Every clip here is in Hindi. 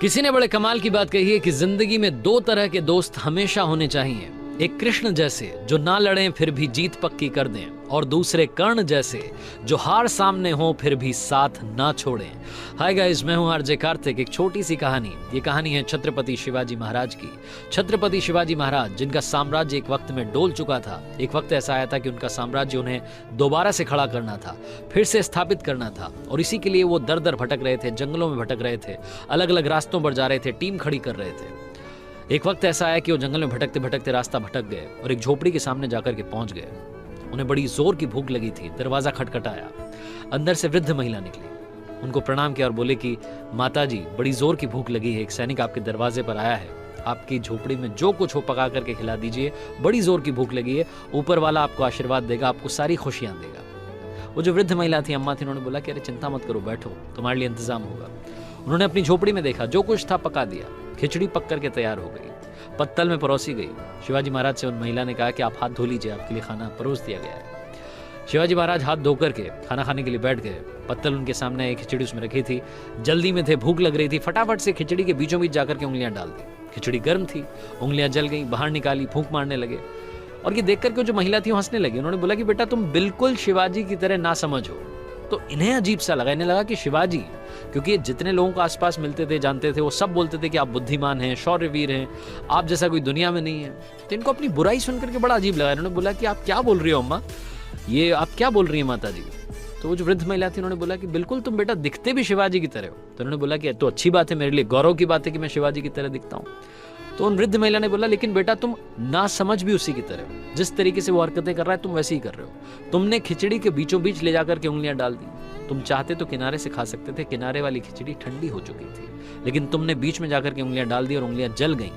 किसी ने बड़े कमाल की बात कही है कि जिंदगी में दो तरह के दोस्त हमेशा होने चाहिए, एक कृष्ण जैसे जो ना लड़ें फिर भी जीत पक्की कर दें, और दूसरे कर्ण जैसे जो हार सामने हो फिर भी साथ ना छोड़ें। हाय गाइस, मैं हूं आरजे कार्तिक। एक छोटी सी कहानी, ये कहानी है छत्रपति शिवाजी महाराज की। छत्रपति शिवाजी महाराज जिनका साम्राज्य एक वक्त में डोल चुका था। एक वक्त ऐसा आया था कि उनका साम्राज्य उन्हें दोबारा से खड़ा करना था, फिर से स्थापित करना था, और इसी के लिए वो दर दर भटक रहे थे, जंगलों में भटक रहे थे, अलग अलग रास्तों पर जा रहे थे, टीम खड़ी कर रहे थे। एक वक्त ऐसा आया कि वो जंगल में भटकते भटकते रास्ता भटक गए और एक झोपड़ी के सामने जाकर के पहुंच गए। उन्हें बड़ी जोर की भूख लगी थी। दरवाजा खटखटाया, अंदर से वृद्ध महिला निकली, उनको प्रणाम किया और बोले कि माता जी, बड़ी जोर की भूख लगी है, एक सैनिक आपके दरवाजे पर आया है, आपकी झोपड़ी में जो कुछ हो पका करके खिला दीजिए, बड़ी जोर की भूख लगी है, ऊपर वाला आपको आशीर्वाद देगा, आपको सारी खुशियां देगा। वो जो वृद्ध महिला थी, अम्मा थी, उन्होंने बोला कि अरे चिंता मत करो, बैठो, तुम्हारे लिए इंतजाम होगा। उन्होंने अपनी झोपड़ी में देखा, जो कुछ था पका दिया, खिचड़ी पक करके तैयार हो गई, पत्तल में परोसी गई। शिवाजी महाराज से उन महिला ने कहा कि आप हाथ धो लीजिए, आपके लिए खाना परोस दिया गया है। शिवाजी महाराज हाथ धो करके खाना खाने के लिए बैठ गए। पत्तल उनके सामने, एक खिचड़ी उसमें रखी थी, जल्दी में थे, भूख लग रही थी, फटाफट से खिचड़ी के बीचों बीच जाकर के उंगलियां डाल दी। खिचड़ी गर्म थी, उंगलियां जल गई, बाहर निकाली, फूंक मारने लगे। और ये देख करके जो महिला थी वो हंसने लगी। उन्होंने बोला कि बेटा तुम बिल्कुल शिवाजी की तरह ना समझ हो। तो इन्हें अजीब सा लगा, इन्हें लगा कि शिवाजी, क्योंकि जितने लोगों को आसपास मिलते थे, जानते थे, वो सब बोलते थे कि आप बुद्धिमान हैं, शौर्यवीर हैं, आप जैसा कोई दुनिया में नहीं है। तो इनको अपनी बुराई सुनकर के बड़ा अजीब लगा। इन्होंने बोला कि आप क्या बोल रही हो अम्मा, ये आप क्या बोल रही हैं माता जी। तो वो जो वृद्ध महिला थी, उन्होंने बोला कि बिल्कुल तुम बेटा दिखते भी शिवाजी की तरह हो। तो उन्होंने बोला कि तो अच्छी बात है, मेरे लिए गौरव की बात है कि मैं शिवाजी की तरह दिखता हूँ। तो उन वृद्ध महिला ने बोला लेकिन बेटा तुम ना समझ भी उसी की तरह हो, जिस तरीके से वो हरकतें कर रहा है तुम वैसे ही कर रहे हो। तुमने खिचड़ी के बीचों बीच ले जाकर के उंगलियां डाल दी। तुम चाहते तो किनारे से खा सकते थे, किनारे वाली खिचड़ी ठंडी हो चुकी थी, लेकिन तुमने बीच में जाकर के उंगलियां डाल दी और उंगलियां जल गईं।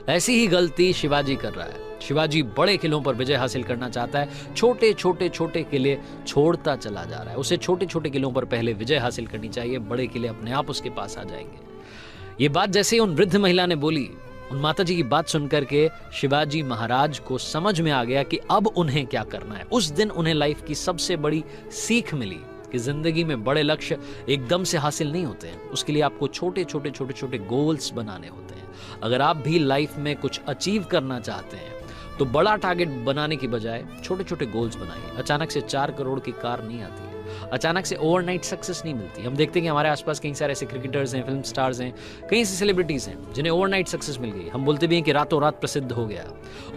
ऐसी ही गलती शिवाजी कर रहा है। शिवाजी बड़े किलों पर विजय हासिल करना चाहता है, छोटे छोटे छोटे किले छोड़ता चला जा रहा है। उसे छोटे छोटे किलों पर पहले विजय हासिल करनी चाहिए, बड़े किले अपने आप उसके पास आ जाएंगे। ये बात जैसे ही उन वृद्ध महिला ने बोली, उन माता जी की बात सुनकर के शिवाजी महाराज को समझ में आ गया कि अब उन्हें क्या करना है। उस दिन उन्हें लाइफ की सबसे बड़ी सीख मिली कि जिंदगी में बड़े लक्ष्य एकदम से हासिल नहीं होते हैं, उसके लिए आपको छोटे छोटे छोटे छोटे गोल्स बनाने होते हैं। अगर आप भी लाइफ में कुछ अचीव करना चाहते हैं तो बड़ा टारगेट बनाने की बजाय छोटे छोटे गोल्स बनाइए। अचानक से 4 करोड़ की कार नहीं आती है, अचानक से ओवरनाइट सक्सेस नहीं मिलती। हम देखते हैं कि हमारे आसपास कई सारे ऐसे क्रिकेटर्स हैं, फिल्म स्टार्स हैं, कई ऐसी सेलिब्रिटीज हैं जिन्हें ओवरनाइट सक्सेस मिल गई। हम बोलते भी हैं कि रातों रात प्रसिद्ध हो गया।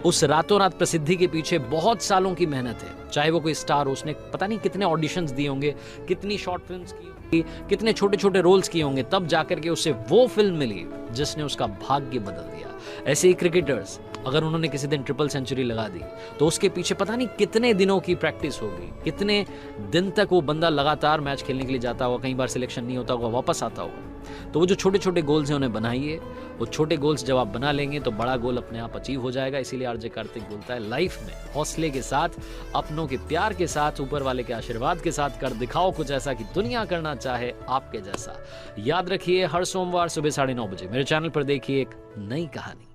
उस रातों रात प्रसिद्धि के पीछे बहुत सालों की मेहनत है। चाहे वो कोई स्टार हो, उसने पता नहीं कितने ऑडिशंस दिए होंगे, कितनी शॉर्ट फिल्म्स की होंगी, कितने छोटे छोटे रोल्स किए होंगे, तब जाकर के उसे वो फिल्म मिली जिसने उसका भाग्य बदल दिया। ऐसे ही क्रिकेटर्स, अगर उन्होंने किसी दिन ट्रिपल सेंचुरी लगा दी तो उसके पीछे पता नहीं कितने दिनों की प्रैक्टिस होगी, कितने दिन तक वो बंदा लगातार मैच खेलने के लिए जाता होगा, कई बार सिलेक्शन नहीं होता होगा, वापस आता होगा। तो वो जो छोटे छोटे गोल्स हैं उन्हें बनाइए। वो छोटे गोल्स जब आप बना लेंगे तो बड़ा गोल अपने आप अचीव हो जाएगा। इसीलिए आरजे कार्तिक बोलता है, लाइफ में हौसले के साथ, अपनों के प्यार के साथ, ऊपर वाले के आशीर्वाद के साथ कर दिखाओ कुछ ऐसा कि दुनिया करना चाहे आपके जैसा। याद रखिए, हर सोमवार सुबह 9:30 बजे मेरे चैनल पर देखिए एक नई कहानी।